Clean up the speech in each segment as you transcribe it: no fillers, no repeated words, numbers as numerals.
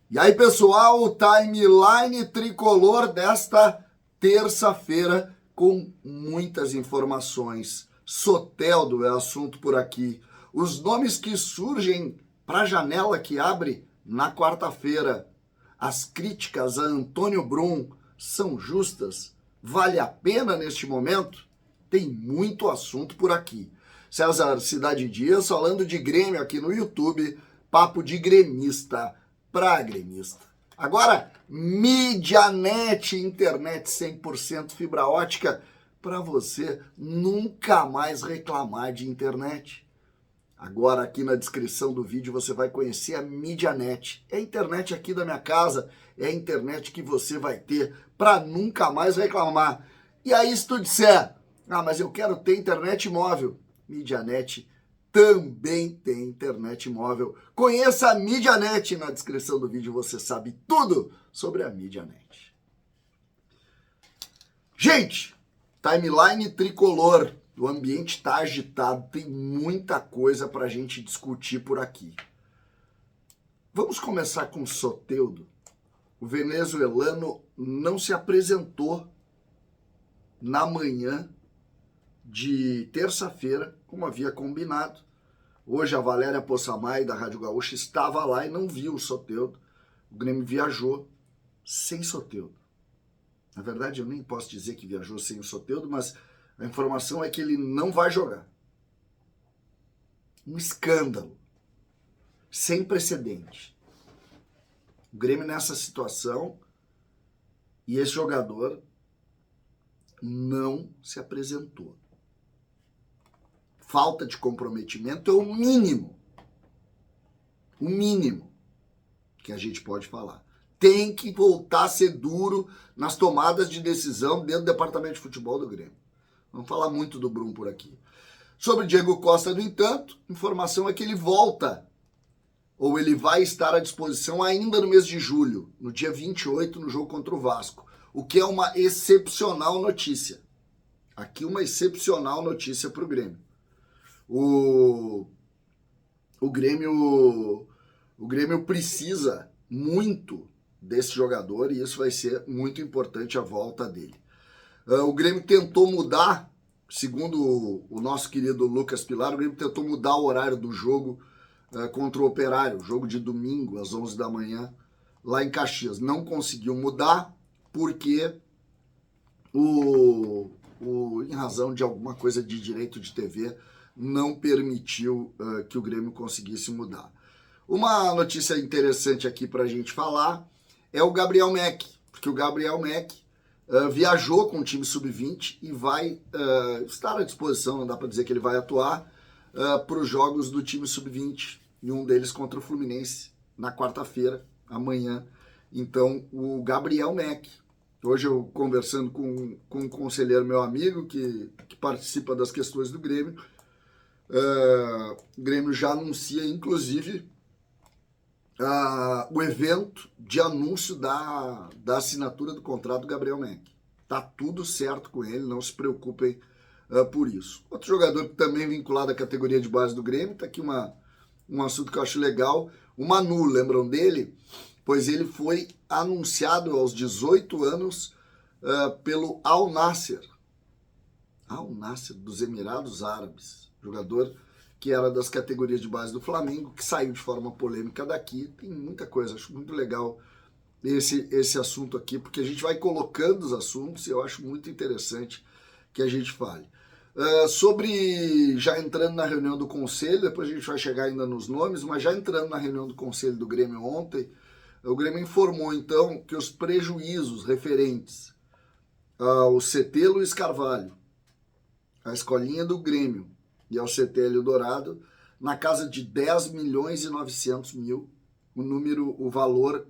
E aí, pessoal, o timeline tricolor desta terça-feira com muitas informações. Soteldo é assunto por aqui. Os nomes que surgem para a janela que abre na quarta-feira. As críticas a Antônio Brum são justas? Vale a pena neste momento? Tem muito assunto por aqui. César Cidade Dias falando de Grêmio aqui no YouTube, papo de gremista para gremista. Agora, Medianet, internet 100% fibra ótica, para você nunca mais reclamar de internet. Agora aqui na descrição do vídeo você vai conhecer a Medianet. É a internet aqui da minha casa, é a internet que você vai ter para nunca mais reclamar. E aí se tu disser, mas eu quero ter internet móvel, Medianet também tem internet móvel. Conheça a Medianet, na descrição do vídeo você sabe tudo sobre a Medianet. Gente, timeline tricolor. O ambiente está agitado, tem muita coisa para a gente discutir por aqui. Vamos começar com o Soteldo. O venezuelano não se apresentou na manhã de terça-feira, como havia combinado. Hoje a Valéria Poçamai, da Rádio Gaúcha, estava lá e não viu o Soteldo. O Grêmio viajou sem Soteldo. Na verdade, eu nem posso dizer que viajou sem o Soteldo, mas a informação é que ele não vai jogar. Um escândalo. Sem precedente. O Grêmio nessa situação e esse jogador não se apresentou. Falta de comprometimento é o mínimo que a gente pode falar. Tem que voltar a ser duro nas tomadas de decisão dentro do departamento de futebol do Grêmio. Vamos falar muito do Brum por aqui. Sobre Diego Costa, no entanto, informação é que ele volta, ou ele vai estar à disposição ainda no mês de julho, no dia 28, no jogo contra o Vasco, o que é uma excepcional notícia. Aqui uma excepcional notícia para o Grêmio. O Grêmio precisa muito desse jogador e isso vai ser muito importante a volta dele. O Grêmio tentou mudar, segundo o nosso querido Lucas Pilar, o Grêmio tentou mudar o horário do jogo contra o Operário, jogo de domingo às 11 da manhã, lá em Caxias. Não conseguiu mudar porque em razão de alguma coisa de direito de TV, não permitiu que o Grêmio conseguisse mudar. Uma notícia interessante aqui para a gente falar é o Gabriel Meck, porque o Gabriel Meck viajou com o time sub-20 e vai estar à disposição, não dá para dizer que ele vai atuar, para os jogos do time sub-20, e um deles contra o Fluminense, na quarta-feira, amanhã. Então, o Gabriel Meck, hoje eu conversando com um conselheiro meu amigo que participa das questões do Grêmio, o Grêmio já anuncia, inclusive, o evento de anúncio da assinatura do contrato do Gabriel Meck. Tá tudo certo com ele, não se preocupem por isso. Outro jogador que também vinculado à categoria de base do Grêmio, tá aqui um assunto que eu acho legal, o Manu, lembram dele? Pois ele foi anunciado aos 18 anos pelo Al Nassr. Al Nassr, dos Emirados Árabes, jogador que era das categorias de base do Flamengo, que saiu de forma polêmica daqui. Tem muita coisa, acho muito legal esse assunto aqui, porque a gente vai colocando os assuntos e eu acho muito interessante que a gente fale. Sobre, já entrando na reunião do Conselho, depois a gente vai chegar ainda nos nomes, mas já entrando na reunião do Conselho do Grêmio ontem, o Grêmio informou então que os prejuízos referentes ao CT Luiz Carvalho, a escolinha do Grêmio e ao CT Eldorado, na casa de 10 milhões e 900 mil, o valor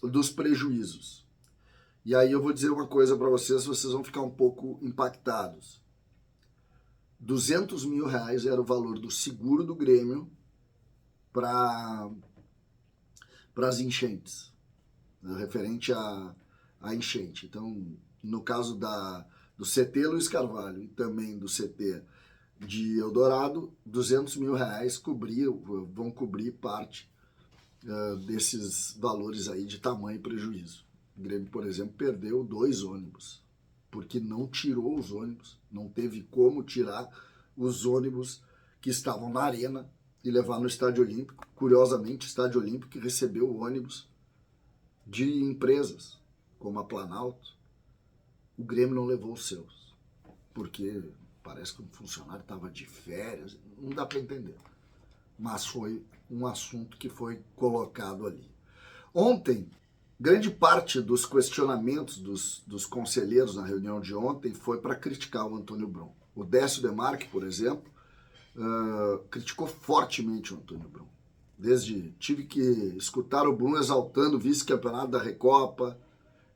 dos prejuízos. E aí eu vou dizer uma coisa para vocês vão ficar um pouco impactados. 200 mil reais era o valor do seguro do Grêmio para as enchentes, referente à enchente. Então, no caso do CT Luiz Carvalho e também do CT de Eldorado, 200 mil reais vão cobrir parte desses valores aí de tamanho prejuízo. O Grêmio, por exemplo, perdeu 2 ônibus, porque não tirou os ônibus, não teve como tirar os ônibus que estavam na arena e levar no Estádio Olímpico. Curiosamente, o Estádio Olímpico recebeu ônibus de empresas, como a Planalto. O Grêmio não levou os seus, porque parece que um funcionário estava de férias, não dá para entender. Mas foi um assunto que foi colocado ali. Ontem, grande parte dos questionamentos dos conselheiros na reunião de ontem foi para criticar o Antônio Brum. O Décio Demarque, por exemplo, criticou fortemente o Antônio Brum. Tive que escutar o Brum exaltando o vice-campeonato da Recopa,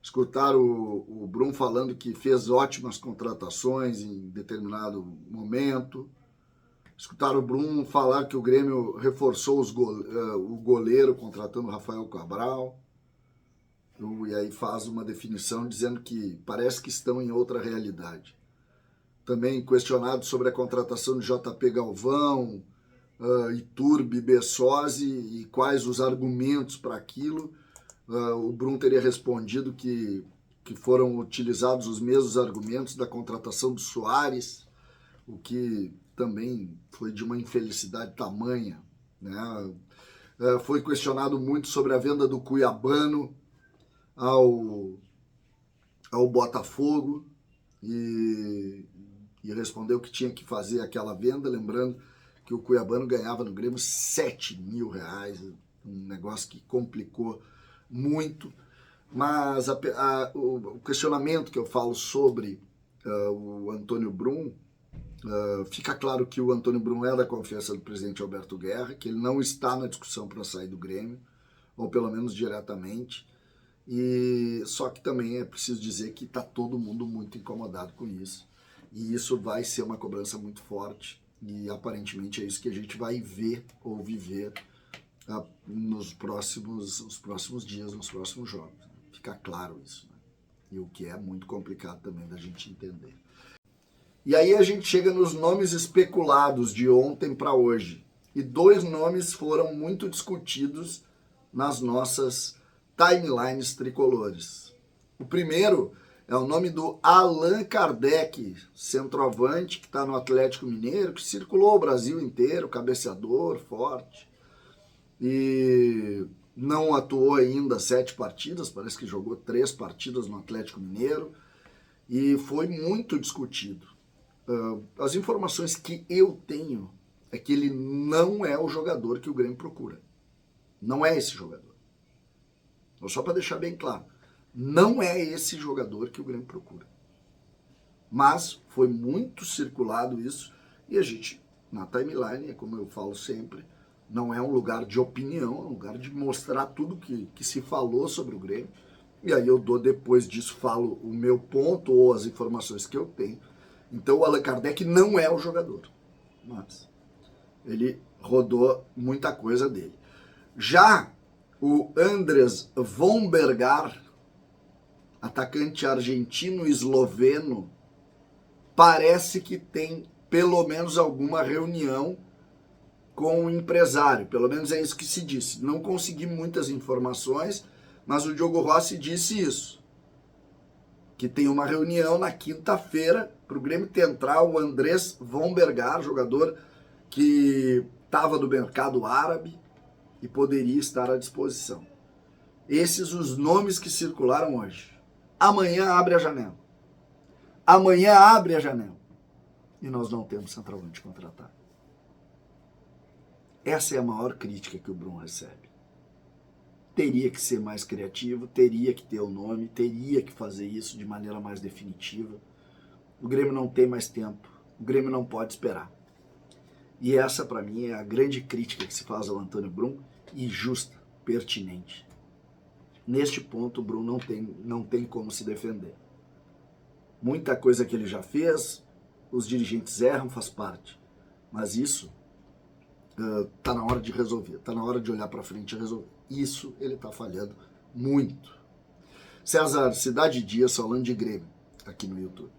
escutar o Brum falando que fez ótimas contratações em determinado momento, escutar o Brum falar que o Grêmio reforçou o goleiro contratando o Rafael Cabral, e aí faz uma definição dizendo que parece que estão em outra realidade. Também questionado sobre a contratação de JP Galvão, Iturbe, Bessosi e quais os argumentos para aquilo. O Brum teria respondido que foram utilizados os mesmos argumentos da contratação do Soares, o que também foi de uma infelicidade tamanha, né? Foi questionado muito sobre a venda do Cuiabano ao Botafogo e respondeu que tinha que fazer aquela venda, lembrando que o Cuiabano ganhava no Grêmio 7 mil reais, um negócio que complicou muito. Mas o questionamento que eu falo sobre o Antônio Brum, fica claro que o Antônio Brum é da confiança do presidente Alberto Guerra, que ele não está na discussão para sair do Grêmio, ou pelo menos diretamente, e só que também é preciso dizer que está todo mundo muito incomodado com isso, e isso vai ser uma cobrança muito forte, e aparentemente é isso que a gente vai ver ou viver nos próximos dias, nos próximos jogos. Fica claro isso, né? E o que é muito complicado também da gente entender. E aí a gente chega nos nomes especulados de ontem para hoje. E 2 nomes foram muito discutidos nas nossas timelines tricolores. O primeiro é o nome do Allan Kardec, centroavante que está no Atlético Mineiro, que circulou o Brasil inteiro, cabeceador, forte. E não atuou ainda 7 partidas, parece que jogou 3 partidas no Atlético Mineiro. E foi muito discutido. As informações que eu tenho é que ele não é o jogador que o Grêmio procura. Não é esse jogador. Só para deixar bem claro, não é esse jogador que o Grêmio procura. Mas foi muito circulado isso e a gente, na timeline, como eu falo sempre, não é um lugar de opinião, é um lugar de mostrar tudo que se falou sobre o Grêmio. E aí eu depois disso, falo o meu ponto ou as informações que eu tenho. Então o Allan Kardec não é o jogador, mas ele rodou muita coisa dele. Já o Andres Vombergar, atacante argentino-esloveno, parece que tem pelo menos alguma reunião com o empresário, pelo menos é isso que se disse. Não consegui muitas informações, mas o Diogo Rossi disse isso, que tem uma reunião na quinta-feira para o Grêmio tentar o Andres Vombergar, jogador que estava do mercado árabe e poderia estar à disposição. Esses os nomes que circularam hoje. Amanhã abre a janela. Amanhã abre a janela. E nós não temos centroavante contratado. Essa é a maior crítica que o Brum recebe. Teria que ser mais criativo, teria que ter o nome, teria que fazer isso de maneira mais definitiva. O Grêmio não tem mais tempo, o Grêmio não pode esperar. E essa, para mim, é a grande crítica que se faz ao Antônio Brum, e justa, pertinente. Neste ponto, o Brum não tem como se defender. Muita coisa que ele já fez, os dirigentes erram, faz parte. Mas isso está na hora de resolver, está na hora de olhar para frente e resolver. Isso ele está falhando muito. César Cidade Dias falando de Grêmio aqui no YouTube.